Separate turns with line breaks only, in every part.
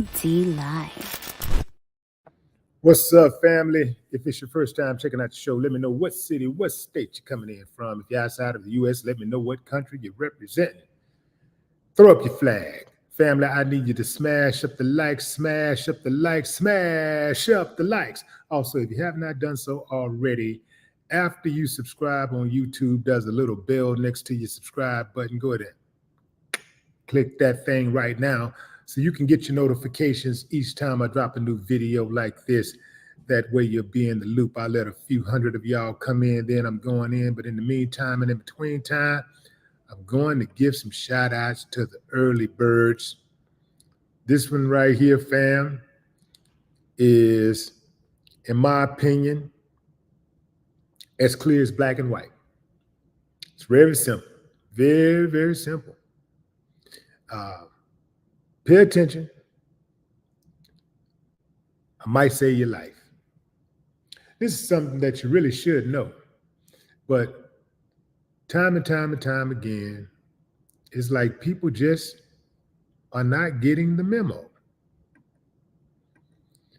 williedlive.
What's up, family? If it's your first time checking out the show, let me know what city, what state you're coming in from. If you're outside of the U.S., let me know what country you're representing. Throw up your flag. Family, I need you to smash up the likes, smash up the likes, smash up the likes. Also, if you have not done so already, after you subscribe on YouTube, there's a little bell next to your subscribe button. Go ahead and click that thing right now so you can get your notifications each time I drop a new video like this. That way you'll be in the loop. I'll let a few hundred of y'all come in, then I'm going in. But in the meantime and in between time, I'm going to give some shout outs to the early birds. This one right here, fam, is, in my opinion, as clear as black and white. It's very simple, very, very simple. Pay attention. I might save your life. This is something that you really should know, but time and time and time again, it's like people just are not getting the memo.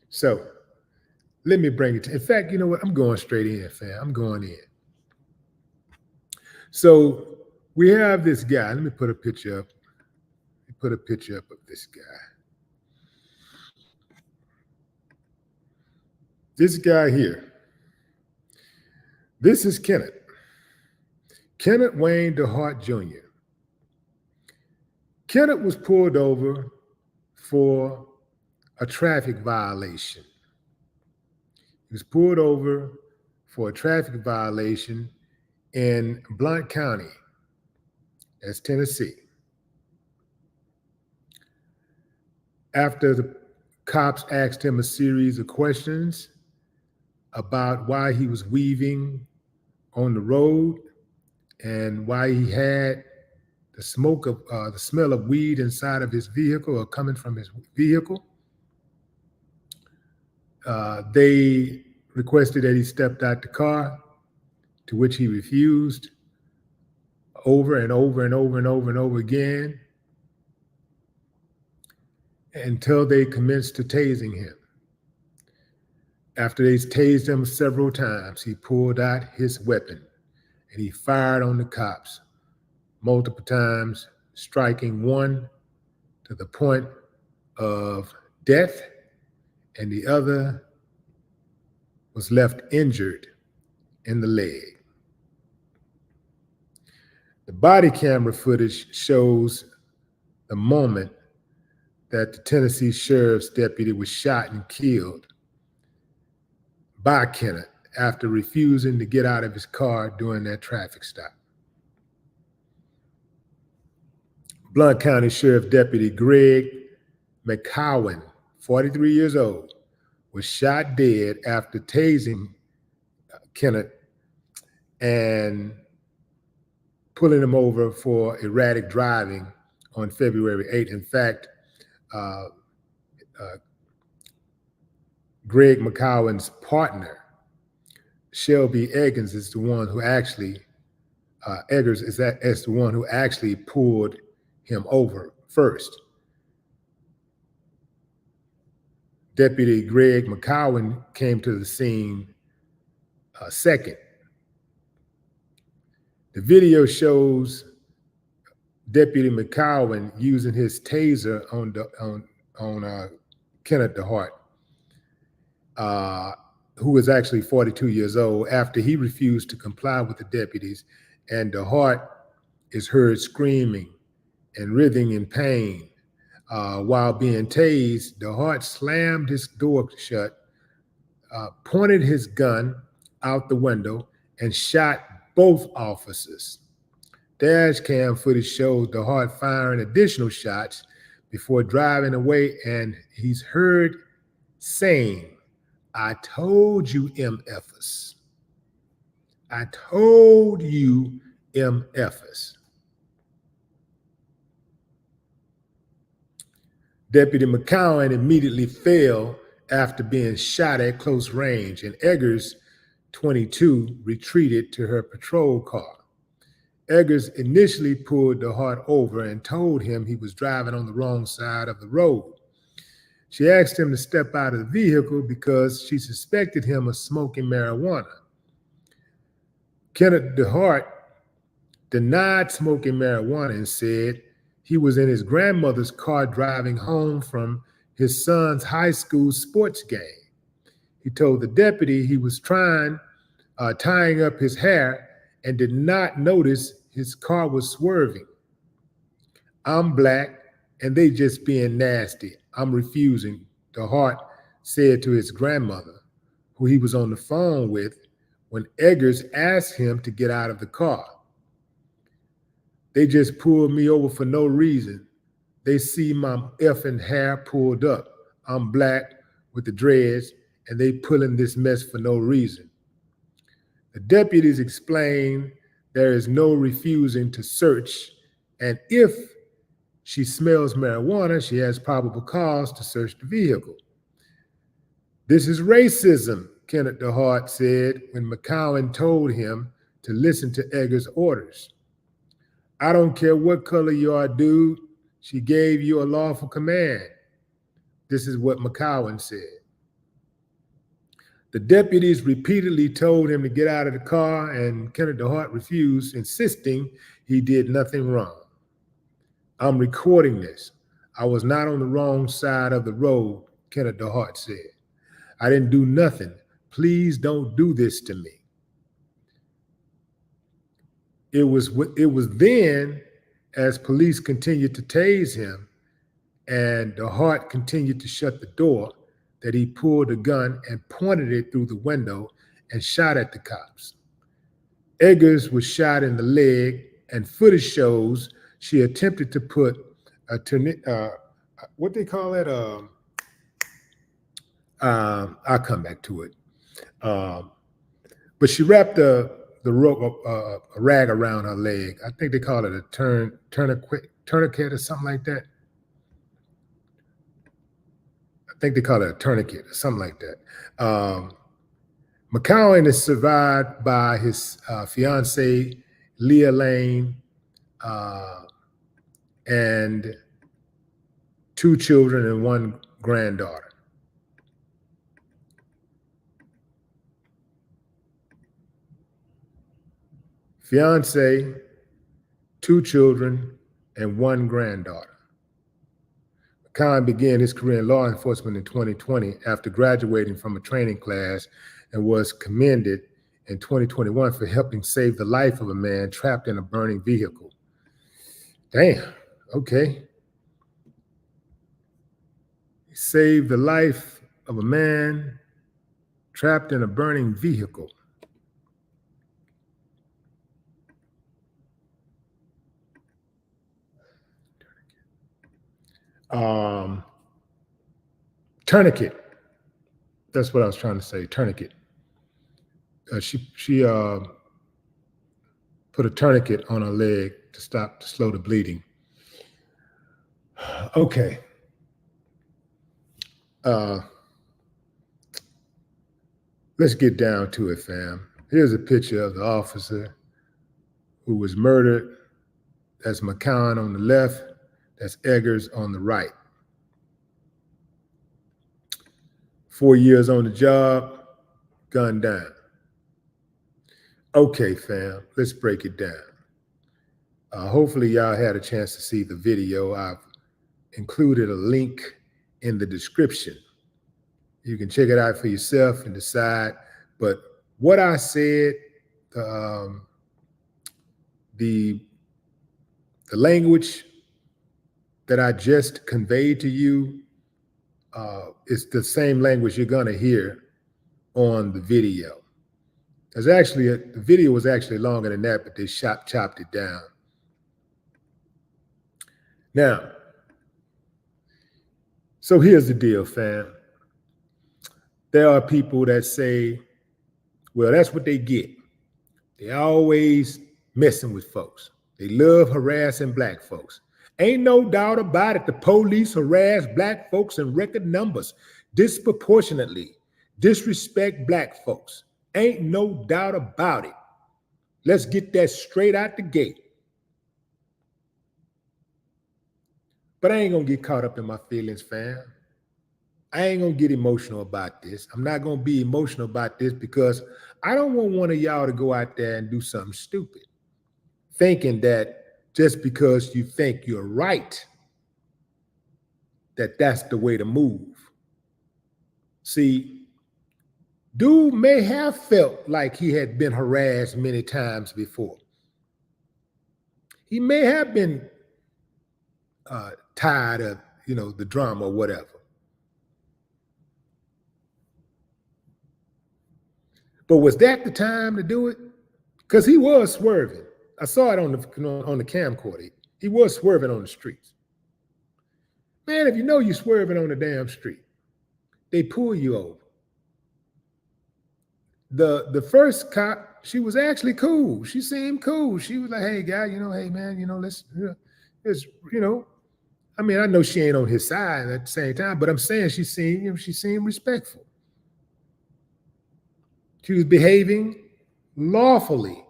So let me bring it to, in fact, you know what? I'm going straight in, fam. I'm going in. So we have this guy. Let me put a picture up. Put a picture up of this guy. This guy here. This is Kenneth. Kenneth Wayne DeHart Jr. Kenneth was pulled over for a traffic violation. He was pulled over for a traffic violation in Blount County, that's Tennessee. After the cops asked him a series of questions about why he was weaving on the road and why he had the smoke of the smell of weed inside of his vehicle or coming from his vehicle, they requested that he stepped out the car, to which he refused over and over and over and over and over again until they commenced to tasing him. After they tased him several times, he pulled out his weapon and he fired on the cops multiple times, striking one to the point of death, and the other was left injured in the leg. The body camera footage shows the moment that the Tennessee Sheriff's deputy was shot and killed by Kenneth after refusing to get out of his car during that traffic stop. Blount County Sheriff Deputy Greg McCowan, 43 years old, was shot dead after tasing Kenneth and pulling him over for erratic driving on February 8th. In fact, Greg McCowan's partner, Shelby Eggins, is the one who actually, is the one who actually pulled him over first. Deputy Greg McCowan came to the scene second. The video shows Deputy McCowan using his taser on Kenneth DeHart, who was actually 42 years old, after he refused to comply with the deputies, and DeHart is heard screaming and writhing in pain. While being tased, DeHart slammed his door shut, pointed his gun out the window, and shot both officers. Dash cam footage shows DeHart firing additional shots before driving away, and he's heard saying, "I told you, MFers. I told you, MFers." Deputy McCowan immediately fell after being shot at close range, and Eggers, 22, retreated to her patrol car. Eggers initially pulled DeHart over and told him he was driving on the wrong side of the road. She asked him to step out of the vehicle because she suspected him of smoking marijuana. Kenneth DeHart denied smoking marijuana and said he was in his grandmother's car driving home from his son's high school sports game. He told the deputy he was tying up his hair and did not notice his car was swerving. I'm black and they just being nasty. I'm refusing, DeHart said to his grandmother, who he was on the phone with, when Eggers asked him to get out of the car. They just pulled me over for no reason. They see my effing hair pulled up. I'm black with the dreads, and they pulling this mess for no reason. The deputies explained there is no refusing to search, and if she smells marijuana, she has probable cause to search the vehicle. This is racism, Kenneth DeHart said when McCowan told him to listen to Eggers' orders. I don't care what color you are, dude. She gave you a lawful command. This is what McCowan said. The deputies repeatedly told him to get out of the car, and Kenneth DeHart refused, insisting he did nothing wrong. I'm recording this. I was not on the wrong side of the road, Kenneth DeHart said. I didn't do nothing. Please don't do this to me. It was then, as police continued to tase him and DeHart continued to shut the door, that he pulled a gun and pointed it through the window and shot at the cops. Eggers was shot in the leg, and footage shows she attempted to put what they call it? I'll come back to it. But she wrapped a rag around her leg. I think they call it a tourniquet or something like that. I think they call it a tourniquet or something like that. McCowan is survived by his fiancée, Leah Lane, and 2 children and 1 granddaughter. Fiancé, 2 children, and 1 granddaughter. McCowan began his career in law enforcement in 2020 after graduating from a training class and was commended in 2021 for helping save the life of a man trapped in a burning vehicle. Damn, okay. He saved the life of a man trapped in a burning vehicle. Tourniquet. That's what I was trying to say, tourniquet. She put a tourniquet on her leg to slow the bleeding. Okay. Let's get down to it, fam. Here's a picture of the officer who was murdered. That's McCowan on the left. That's Eggers on the right. 4 years on the job, gunned down. Okay, fam, let's break it down. Hopefully y'all had a chance to see the video. I've included a link in the description. You can check it out for yourself and decide. But what I said, the language that I just conveyed to you is the same language you're gonna hear on the video. There's actually, the video was actually longer than that, but they chopped it down. Now, so here's the deal, fam. There are people that say, well, that's what they get. They always messing with folks. They love harassing black folks. Ain't no doubt about it. The police harass black folks in record numbers, disproportionately, disrespect black folks. Ain't no doubt about it. Let's get that straight out the gate. But I ain't gonna get caught up in my feelings, fam. I ain't gonna get emotional about this. I'm not gonna be emotional about this because I don't want one of y'all to go out there and do something stupid, thinking that just because you think you're right, that that's the way to move. See, dude may have felt like he had been harassed many times before. He may have been tired of, the drama or whatever. But was that the time to do it? Because he was swerving. I saw it on the camcorder. He was swerving on the streets. Man, if you know you're swerving on the damn street, they pull you over. The first cop, she was actually cool. She seemed cool. She was like, "Hey, guy, hey, man, let's, I mean, I know she ain't on his side at the same time, but I'm saying she seemed respectful. She was behaving lawfully.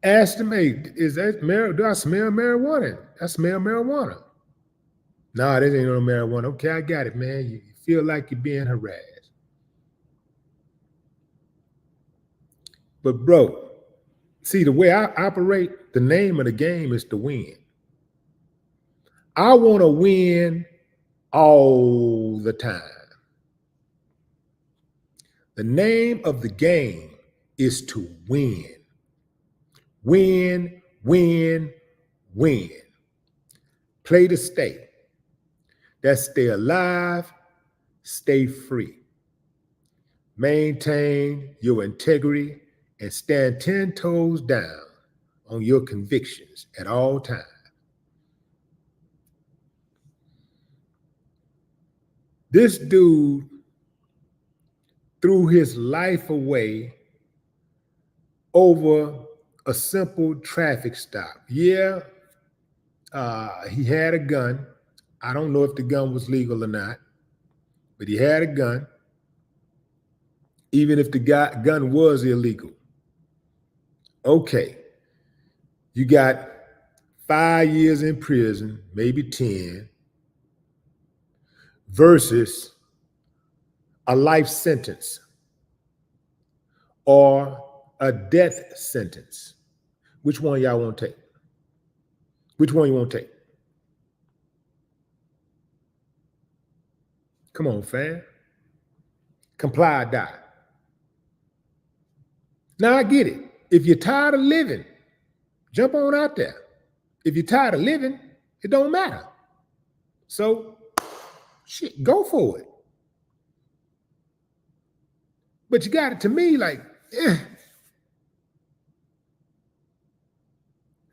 Asked him, "Hey, is that marijuana? Do I smell marijuana? I smell marijuana." "Nah, this ain't no marijuana." "Okay, I got it, man. You feel like you're being harassed." But bro, see, the way I operate, the name of the game is to win. I want to win all the time. The name of the game is to win. Win, win, win. Play to stay. That's stay alive, stay free. Maintain your integrity and stand 10 toes down on your convictions at all times. This dude threw his life away over a simple traffic stop. Yeah, he had a gun. I don't know if the gun was legal or not, but he had a gun. Even if the gun was illegal. Okay, you got 5 years in prison, maybe 10, versus a life sentence or a death sentence. Which one y'all want to take? Which one you want to take? Come on, fam. Comply or die. Now I get it. If you're tired of living, jump on out there. If you're tired of living, it don't matter. So, shit, go for it. But you got it to me like,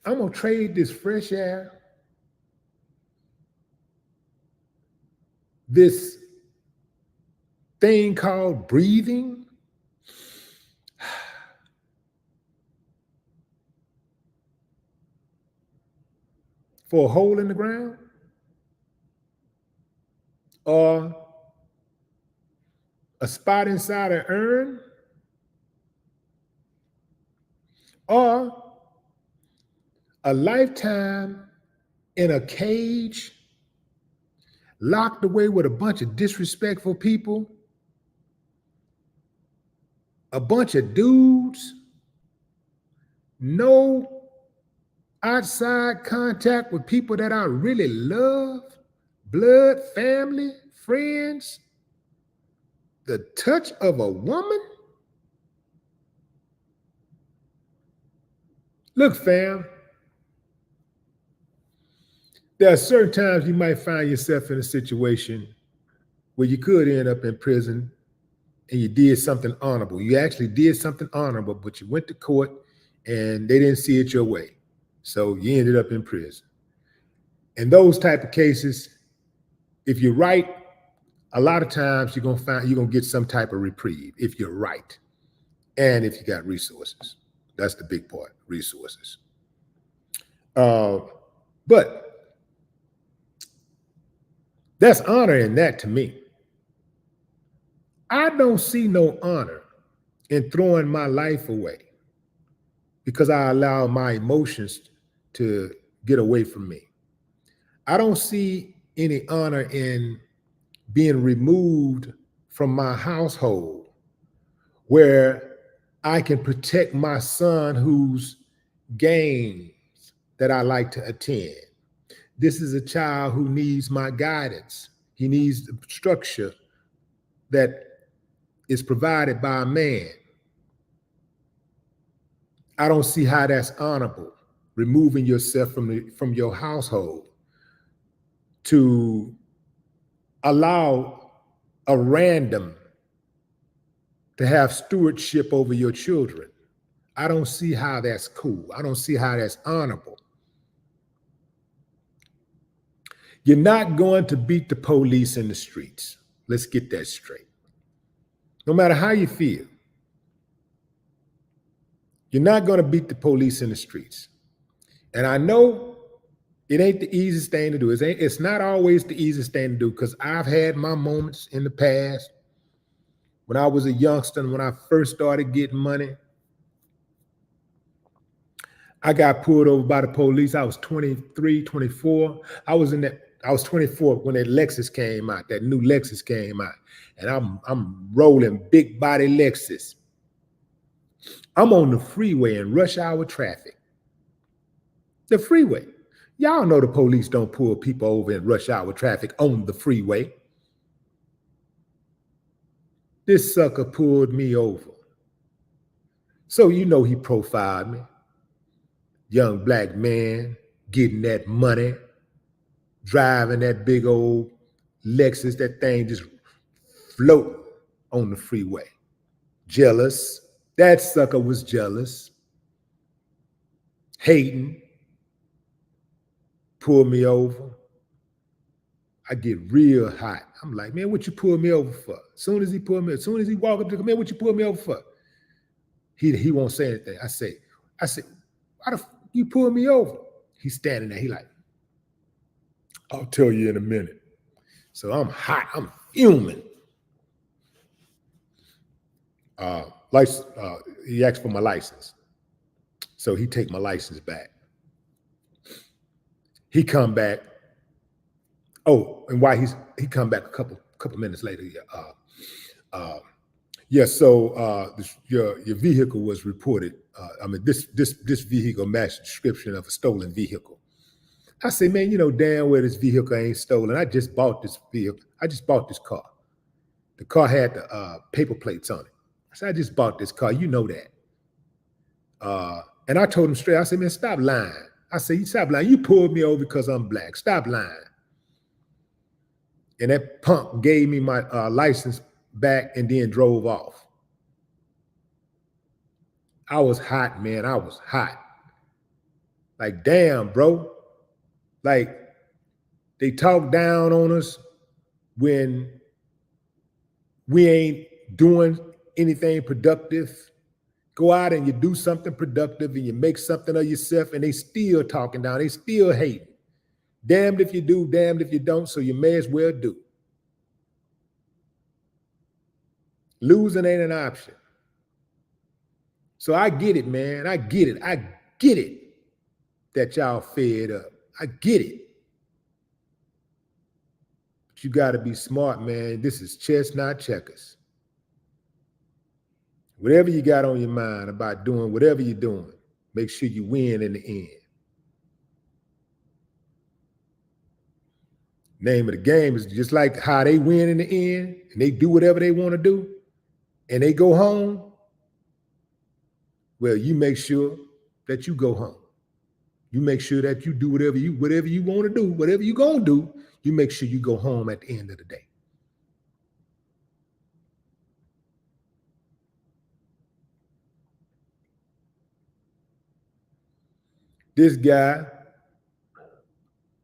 I'm going to trade this fresh air, this thing called breathing, for a hole in the ground, or a spot inside an urn, or a lifetime in a cage, locked away with a bunch of disrespectful people, a bunch of dudes, no outside contact with people that I really love, blood, family, friends, the touch of a woman. Look, fam, there are certain times you might find yourself in a situation where you could end up in prison and you did something honorable. You actually did something honorable, but you went to court and they didn't see it your way. So you ended up in prison. In those type of cases, if you're right, a lot of times you're gonna get some type of reprieve if you're right. And if you got resources. That's the big part, resources. But that's honor in that to me. I don't see no honor in throwing my life away because I allow my emotions to get away from me. I don't see any honor in being removed from my household where I can protect my son whose games that I like to attend. This is a child who needs my guidance. He needs the structure that is provided by a man. I don't see how that's honorable, removing yourself from your household to allow a random to have stewardship over your children. I don't see how that's cool. I don't see how that's honorable. You're not going to beat the police in the streets. Let's get that straight. No matter how you feel, you're not going to beat the police in the streets. And I know it ain't the easiest thing to do. It's not always the easiest thing to do, because I've had my moments in the past when I was a youngster and when I first started getting money. I got pulled over by the police. I was 23, 24. I was 24 when that Lexus came out, that new Lexus came out. And I'm rolling big body Lexus. I'm on the freeway in rush hour traffic. The freeway. Y'all know the police don't pull people over in rush hour traffic on the freeway. This sucker pulled me over. So you know he profiled me. Young black man getting that money, driving that big old Lexus, that thing just floating on the freeway. Jealous. That sucker was jealous. Hating. Pull me over. I get real hot. I'm like, man, what you pull me over for? As soon as he walk up to me, man, what you pull me over for? He won't say anything. I say, why the you pull me over? He's standing there. He like, I'll tell you in a minute. So I'm hot. I'm fuming. He asked for my license. So he take my license back. He come back. Oh, and why he come back a couple minutes later. Your vehicle was reported. This vehicle matched the description of a stolen vehicle. I say, man, you know damn well this vehicle ain't stolen. I just bought this vehicle. I just bought this car. The car had the paper plates on it. I said, I just bought this car. You know that. And I told him straight, I said, man, stop lying. I said, you stop lying. You pulled me over because I'm black. Stop lying. And that punk gave me my license back and then drove off. I was hot, man. I was hot. Like, damn, bro. Like, they talk down on us when we ain't doing anything productive. Go out and you do something productive and you make something of yourself, and they still talking down. They still hating. Damned if you do, damned if you don't, so you may as well do. Losing ain't an option. So I get it, man. I get it that y'all fed up. I get it. But you got to be smart, man. This is chess, not checkers. Whatever you got on your mind about doing whatever you're doing, make sure you win in the end. Name of the game is just like how they win in the end and they do whatever they want to do and they go home. Well, you make sure that you go home. You make sure that you do whatever you want to do, whatever you're going to do, you make sure you go home at the end of the day. This guy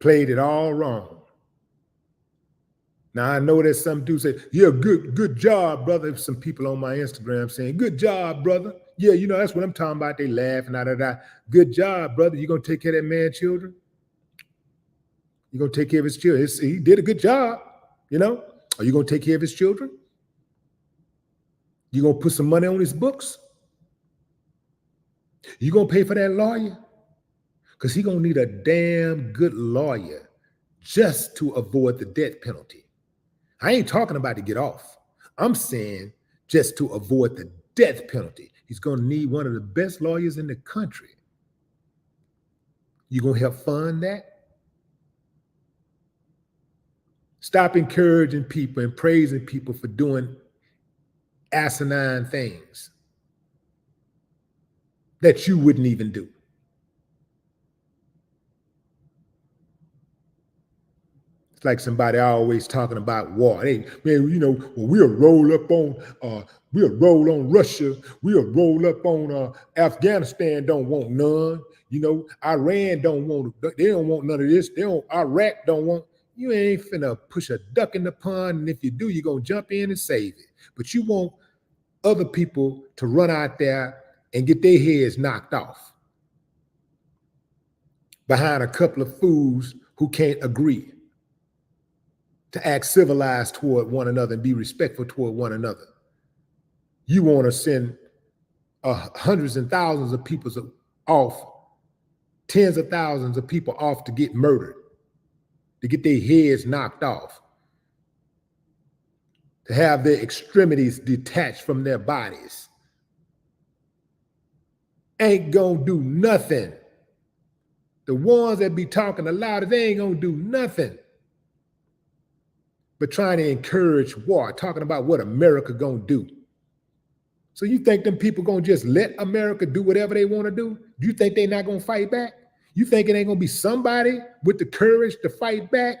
played it all wrong. Now, I know that some dudes say, yeah, good job, brother. Some people on my Instagram saying, good job, brother. Yeah, you know, that's what I'm talking about. They laughing, Good job, brother. You going to take care of that man's children? You going to take care of his children? He did a good job, you know? Are you going to take care of his children? You going to put some money on his books? You going to pay for that lawyer? because he's going to need a damn good lawyer just to avoid the death penalty. I ain't talking about to get off. I'm saying just to avoid the death penalty. He's going to need one of the best lawyers in the country. You going to help fund that? Stop encouraging people and praising people for doing asinine things that you wouldn't even do. It's like somebody always talking about war. Hey, man, you know, well, we'll roll on Russia. We'll roll up on Afghanistan. Don't want none. You know, Iran don't want. They don't want none of this. Iraq don't want. You ain't finna push a duck in the pond, and if you do, you're gonna jump in and save it. But you want other people to run out there and get their heads knocked off behind a couple of fools who can't agree to act civilized toward one another and be respectful toward one another. You want to send hundreds and thousands of people off, tens of thousands of people off to get murdered, to get their heads knocked off, to have their extremities detached from their bodies. Ain't gonna do nothing. The ones that be talking the loudest, they ain't gonna do nothing but trying to encourage war, talking about what America gonna do. So you think them people gonna just let America do whatever they wanna do? Do you think they not gonna fight back? You think it ain't gonna be somebody with the courage to fight back,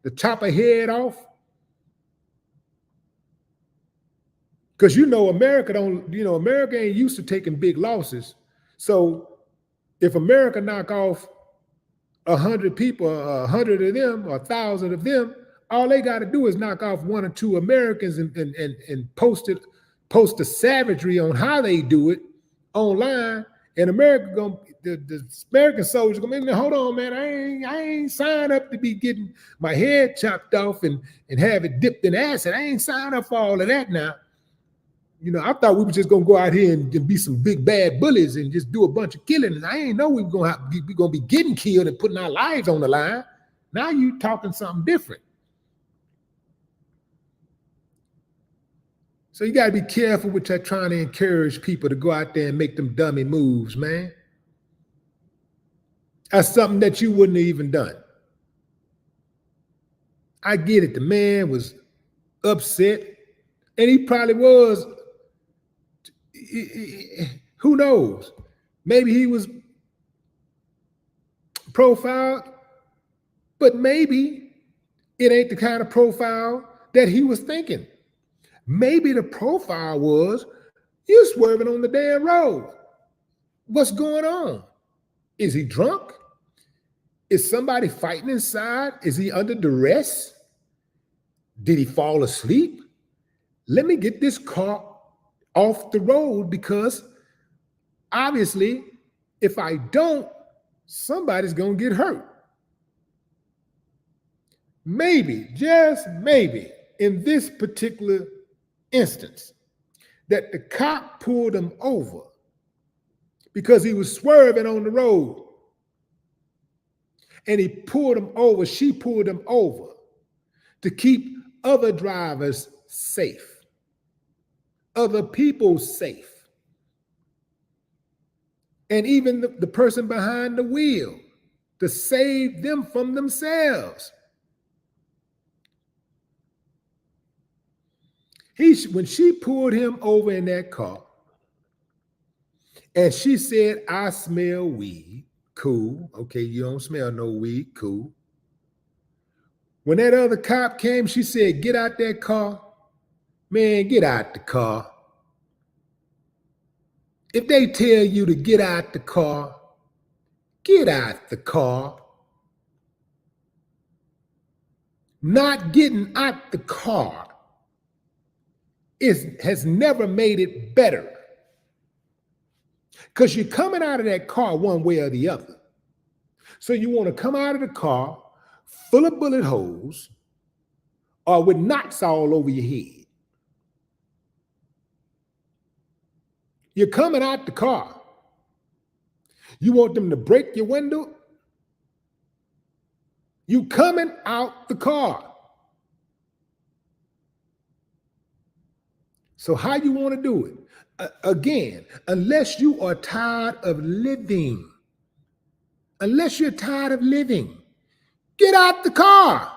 to chop a head off? Because you know America ain't used to taking big losses. So if America knock off 100 people, 100 of them, or 1,000 of them, all they got to do is knock off 1 or 2 Americans and post the savagery on how they do it online. And the American soldiers gonna be, hold on, man, I ain't signed up to be getting my head chopped off and have it dipped in acid. I ain't signed up for all of that now. You know, I thought we were just gonna go out here and be some big bad bullies and just do a bunch of killing. And I ain't know we were gonna be getting killed and putting our lives on the line. Now you talking something different. So you got to be careful with that, trying to encourage people to go out there and make them dummy moves, man. That's something that you wouldn't have even done. I get it. The man was upset, and he probably was. Who knows? Maybe he was profiled, but maybe it ain't the kind of profile that he was thinking. Maybe the profile was, you're swerving on the damn road. What's going on? Is he drunk? Is somebody fighting inside? Is he under duress? Did he fall asleep? Let me get this car off the road, because obviously, if I don't, somebody's going to get hurt. Maybe, just maybe, in this particular instance, that the cop pulled him over because he was swerving on the road. And he pulled him over, she pulled him over to keep other drivers safe, other people safe, and even the person behind the wheel, to save them from themselves. When she pulled him over in that car, and she said, I smell weed, cool. Okay, you don't smell no weed, cool. When that other cop came, she said, get out that car. Man, get out the car. If they tell you to get out the car, get out the car. Not getting out the car has never made it better. Because you're coming out of that car one way or the other. So you want to come out of the car full of bullet holes or with knots all over your head. You're coming out the car. You want them to break your window You coming out the car. So how you want to do it? Again, unless you are tired of living, unless you're tired of living, get out the car.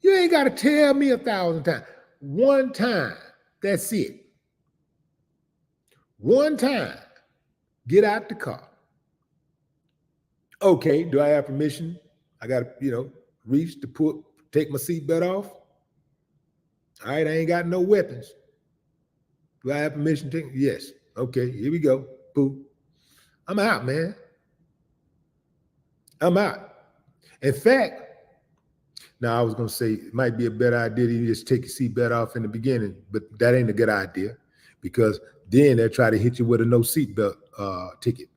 You ain't got to tell me 1,000 times. One time, that's it. One time, get out the car. Okay, do I have permission? I got to, reach to take my seatbelt off. All right, I ain't got no weapons. Do I have permission to take? Yes. Okay, here we go. Boom. I'm out, man. I'm out. In fact, now I was going to say it might be a better idea to just take your seatbelt off in the beginning, but that ain't a good idea because then they'll try to hit you with a no seatbelt ticket.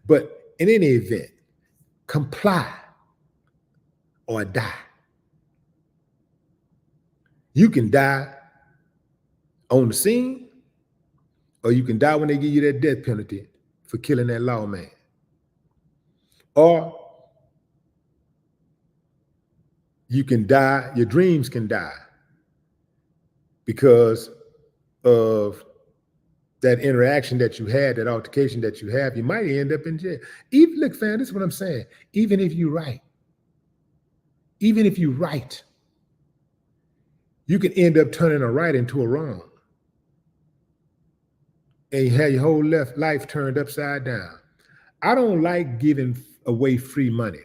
But in any event, comply or die. You can die on the scene, or you can die when they give you that death penalty for killing that lawman. Or you can die, your dreams can die because of that interaction that you had, that altercation that you have. You might end up in jail. Look, fam, this is what I'm saying. Even if you're right, you can end up turning a right into a wrong. And you have your whole life turned upside down. I don't like giving away free money.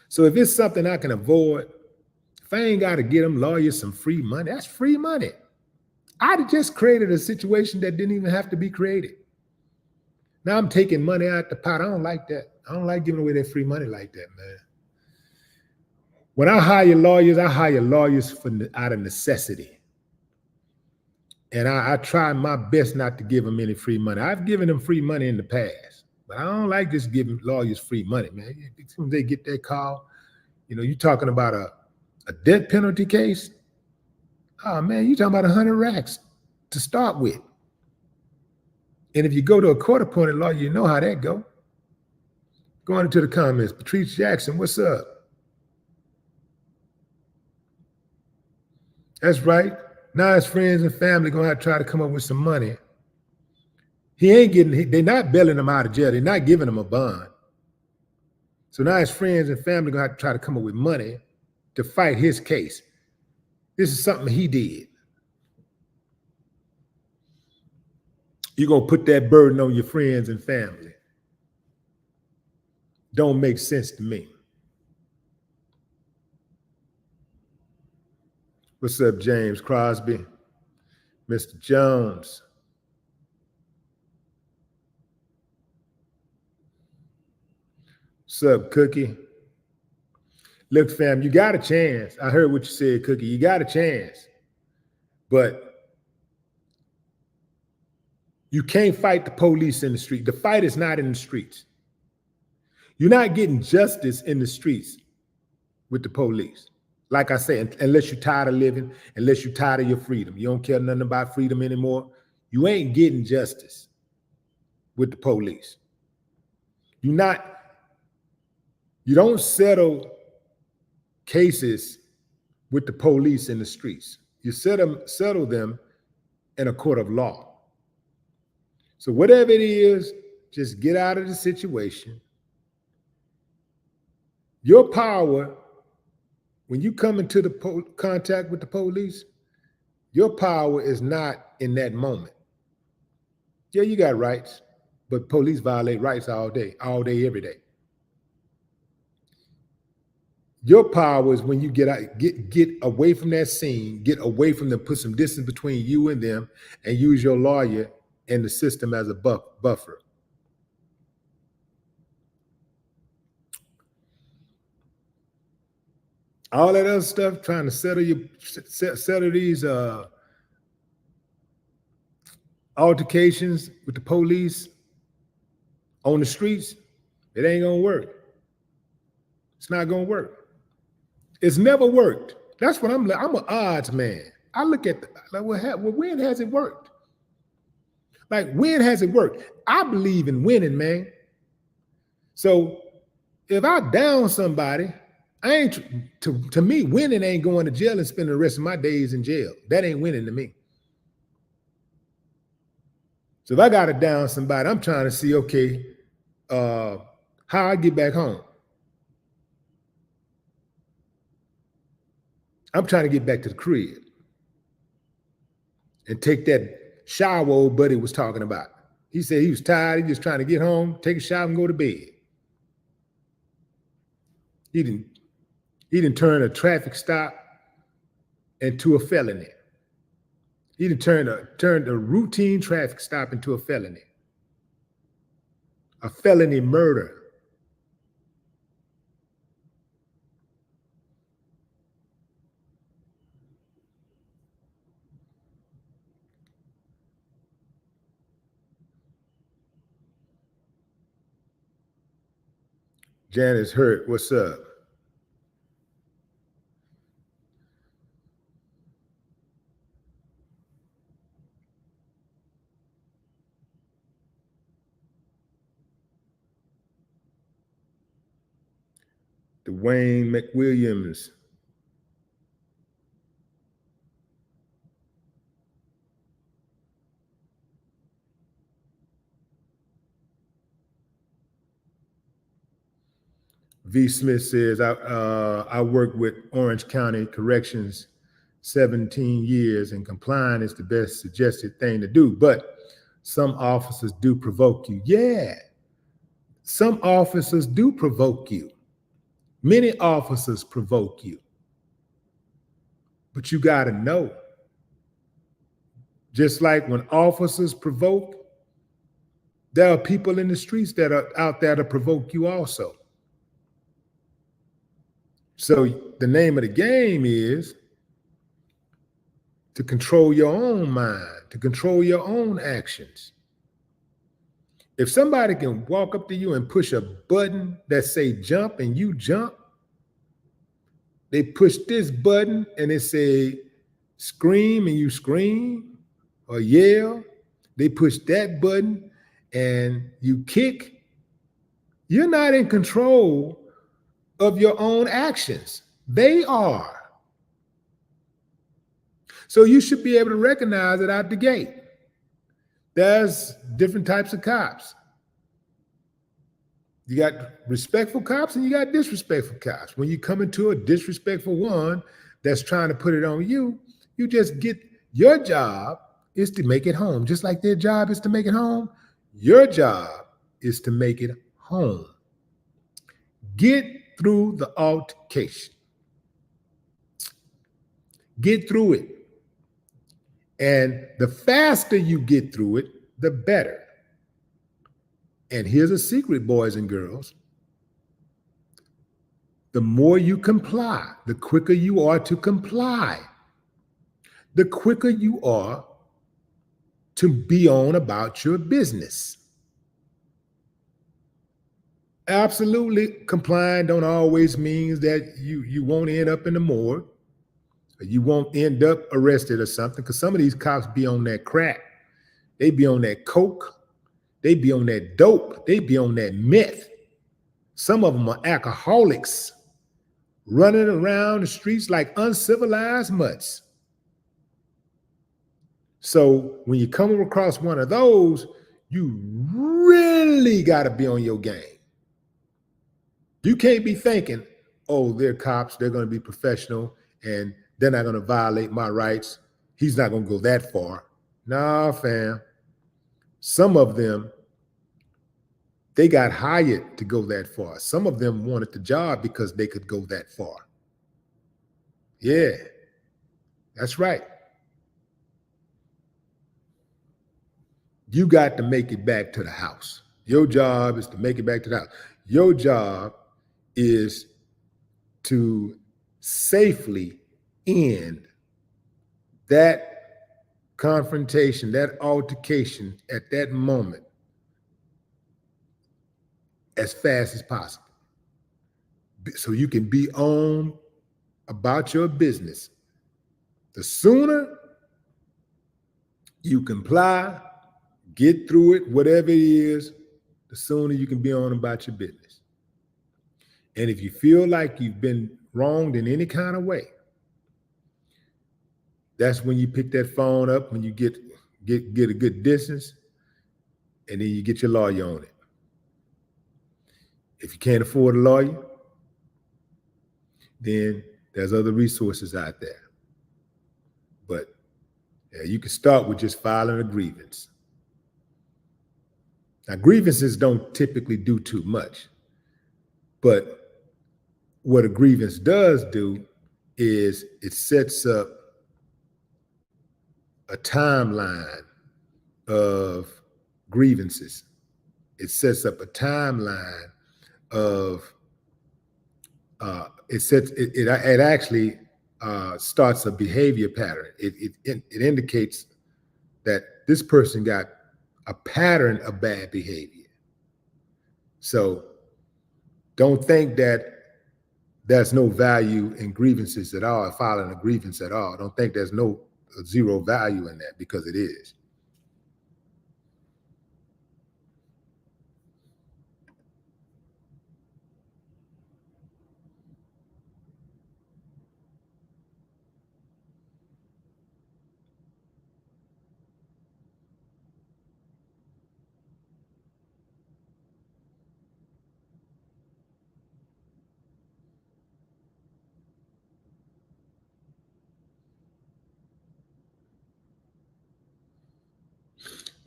So if it's something I can avoid, if I ain't got to get them lawyers some free money, that's free money. I'd just created a situation that didn't even have to be created. Now I'm taking money out the pot. I don't like that. I don't like giving away that free money like that, man. When I hire lawyers out of necessity. And I try my best not to give them any free money. I've given them free money in the past, but I don't like just giving lawyers free money, man. As soon as they get that call, you're talking about a death penalty case. Oh, man, you're talking about 100 racks to start with. And if you go to a court-appointed lawyer, you know how that go. Going into the comments, Patrice Jackson, what's up? That's right. Now his friends and family going to have to try to come up with some money. They're not bailing him out of jail. They're not giving him a bond. So now his friends and family going to have to try to come up with money to fight his case. This is something he did. You're going to put that burden on your friends and family. Don't make sense to me. What's up, James Crosby? Mr. Jones. What's up, Cookie? Look, fam, you got a chance. I heard what you said, Cookie. You got a chance. But you can't fight the police in the street. The fight is not in the streets. You're not getting justice in the streets with the police. Like I said, unless you're tired of living, unless you're tired of your freedom, you don't care nothing about freedom anymore, you ain't getting justice with the police. You don't settle cases with the police in the streets. You settle them in a court of law. So whatever it is, just get out of the situation. Your power, when you come into the contact with the police, your power is not in that moment. Yeah, you got rights, but police violate rights all day, every day. Your power is when you get away from that scene, get away from them, put some distance between you and them, and use your lawyer and the system as a buffer. All that other stuff, trying to settle these altercations with the police on the streets, it ain't gonna work. It's not gonna work. It's never worked. That's what I'm an odds man. I look at when has it worked? Like, when has it worked? I believe in winning, man. So if I down somebody, I ain't to me, winning ain't going to jail and spending the rest of my days in jail. That ain't winning to me. So if I got to down somebody, I'm trying to see, okay, how I get back home. I'm trying to get back to the crib and take that shower old buddy was talking about. He said he was tired. He just trying to get home, take a shower, and go to bed. He didn't turn a traffic stop into a felony. He didn't turn a routine traffic stop into a felony murder. Janice Hurt, what's up? Dwayne McWilliams. V. Smith says, I worked with Orange County Corrections 17 years, and complying is the best suggested thing to do. But some officers do provoke you. Yeah, some officers do provoke you. Many officers provoke you. But you got to know. Just like when officers provoke, there are people in the streets that are out there to provoke you also. So the name of the game is to control your own mind, to control your own actions. If somebody can walk up to you and push a button that say jump and you jump, they push this button and it say scream and you scream or yell. They push that button and you kick. You're not in control of your own actions. They are. So you should be able to recognize it out the gate. There's different types of cops. You got respectful cops and you got disrespectful cops. When you come into a disrespectful one that's trying to put it on you, you just get, your job is to make it home. Just like their job is to make it home, your job is to make it home. Get through the altercation. Get through it. And the faster you get through it, the better. And here's a secret, boys and girls. The more you comply, the quicker you are to comply, the quicker you are to be on about your business. Absolutely, complying don't always mean that you won't end up in the morgue, or you won't end up arrested or something, because some of these cops be on that crack. They be on that coke. They be on that dope. They be on that meth. Some of them are alcoholics running around the streets like uncivilized mutts. So when you come across one of those, you really got to be on your game. You can't be thinking, oh, they're cops, they're going to be professional, and they're not going to violate my rights. He's not going to go that far. Nah, fam. Some of them, they got hired to go that far. Some of them wanted the job because they could go that far. Yeah, that's right. You got to make it back to the house. Your job is to make it back to the house. Your job is to safely end that confrontation, that altercation at that moment as fast as possible. So you can be on about your business. The sooner you comply, get through it, whatever it is, the sooner you can be on about your business. And if you feel like you've been wronged in any kind of way, that's when you pick that phone up, when you get a good distance, and then you get your lawyer on it. If you can't afford a lawyer, then there's other resources out there. But you can start with just filing a grievance. Now, grievances don't typically do too much, but what a grievance does do is it sets up a timeline of grievances. It sets up a timeline of it actually starts a behavior pattern. It indicates that this person got a pattern of bad behavior. So don't think that there's no value in grievances at all, filing a grievance at all. Don't think there's no zero value in that, because it is.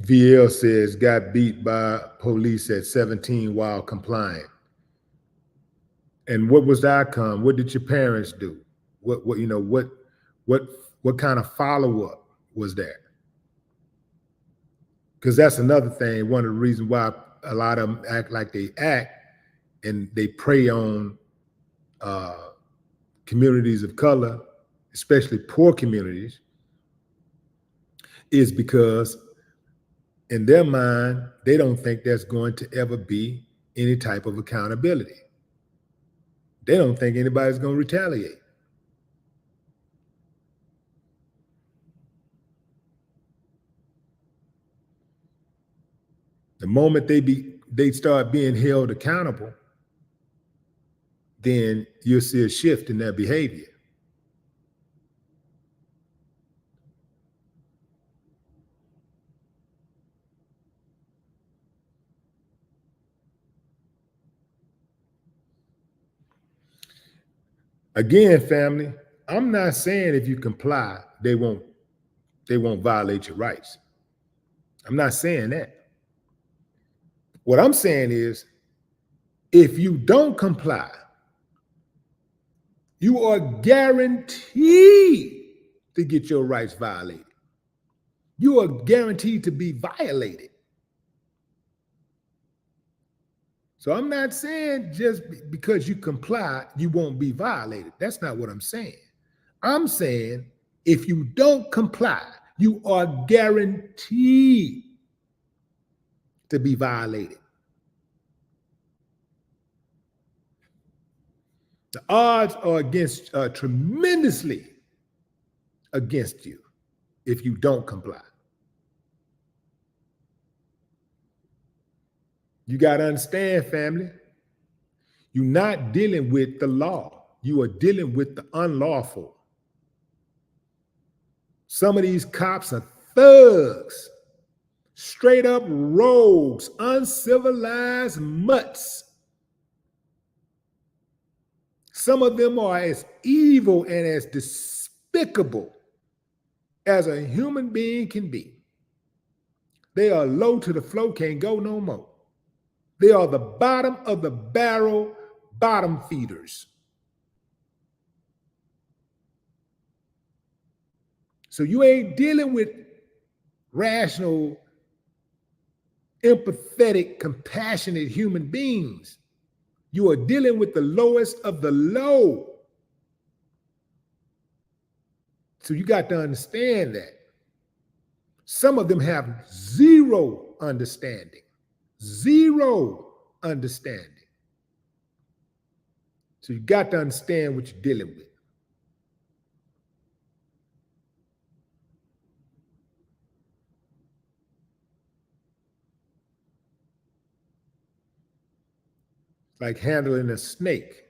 VL says got beat by police at 17 while complying. And what was the outcome? What did your parents do? What kind of follow-up was there? Because that's another thing. One of the reasons why a lot of them act like they act, and they prey on communities of color, especially poor communities, is because in their mind, they don't think there's going to ever be any type of accountability. They don't think anybody's going to retaliate. The moment they start being held accountable, then you'll see a shift in their behavior. Again, family, I'm not saying if you comply, they won't violate your rights. I'm not saying that. What I'm saying is, if you don't comply, you are guaranteed to get your rights violated. You are guaranteed to be violated. So I'm not saying just because you comply, you won't be violated. That's not what I'm saying. I'm saying if you don't comply, you are guaranteed to be violated. The odds are tremendously against you if you don't comply. You got to understand, family, you're not dealing with the law. You are dealing with the unlawful. Some of these cops are thugs, straight up rogues, uncivilized mutts. Some of them are as evil and as despicable as a human being can be. They are low to the floor, can't go no more. They are the bottom of the barrel, bottom feeders. So you ain't dealing with rational, empathetic, compassionate human beings. You are dealing with the lowest of the low. So you got to understand that. Some of them have zero understanding. Zero understanding. So you got to understand what you're dealing with. like handling a snake.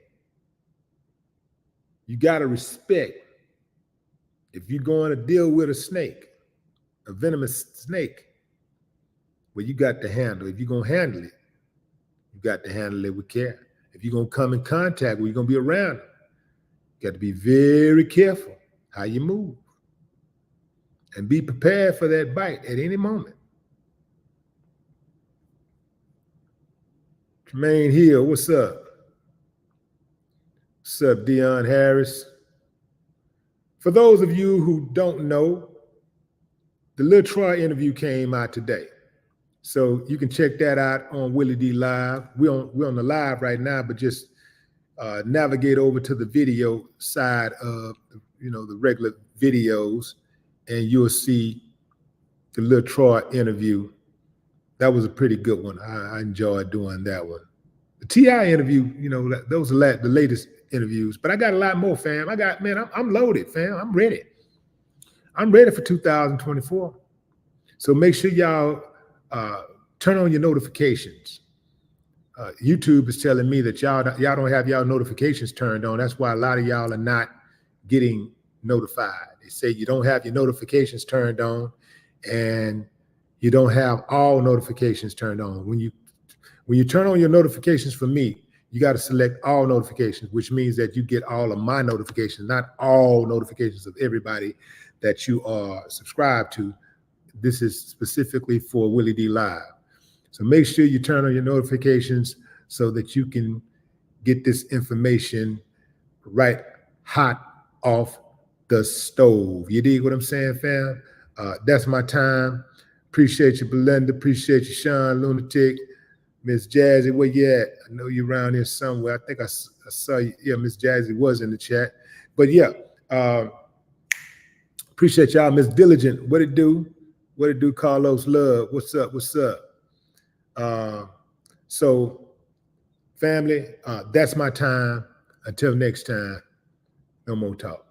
You got to respect, if you're going to deal with a snake, a venomous snake, well, you got to handle. If you're going to handle it, you got to handle it with care. If you're going to come in contact with, you're going to be around it, you got to be very careful how you move and be prepared for that bite at any moment. Tremaine Hill, what's up? What's up, Dion Harris? For those of you who don't know, the Lil Troy interview came out today. So you can check that out on williedlive. We're on the live right now, but just navigate over to the video side of the regular videos, and you'll see the Lil Troy interview. That was a pretty good one. I enjoyed doing that one. The T.I. interview, those are the latest interviews, but I got a lot more, fam. I'm loaded, fam. I'm ready. I'm ready for 2024. So make sure y'all turn on your notifications. YouTube is telling me that y'all don't have y'all notifications turned on. That's why a lot of y'all are not getting notified. They say you don't have your notifications turned on, and you don't have all notifications turned on. When you turn on your notifications for me, you got to select all notifications, which means that you get all of my notifications, not all notifications of everybody that you are subscribed to. This is specifically for Willie D Live. So make sure you turn on your notifications so that you can get this information right hot off the stove. You dig what I'm saying, fam? That's my time. Appreciate you, Belinda. Appreciate you, Sean Lunatic. Miss Jazzy, where you at? I know you're around here somewhere. I think I saw you. Yeah, Miss Jazzy was in the chat. But yeah, appreciate y'all. Miss Diligent, what it do? What it do, Carlos Love? What's up? What's up? So, family, that's my time. Until next time, no more talk.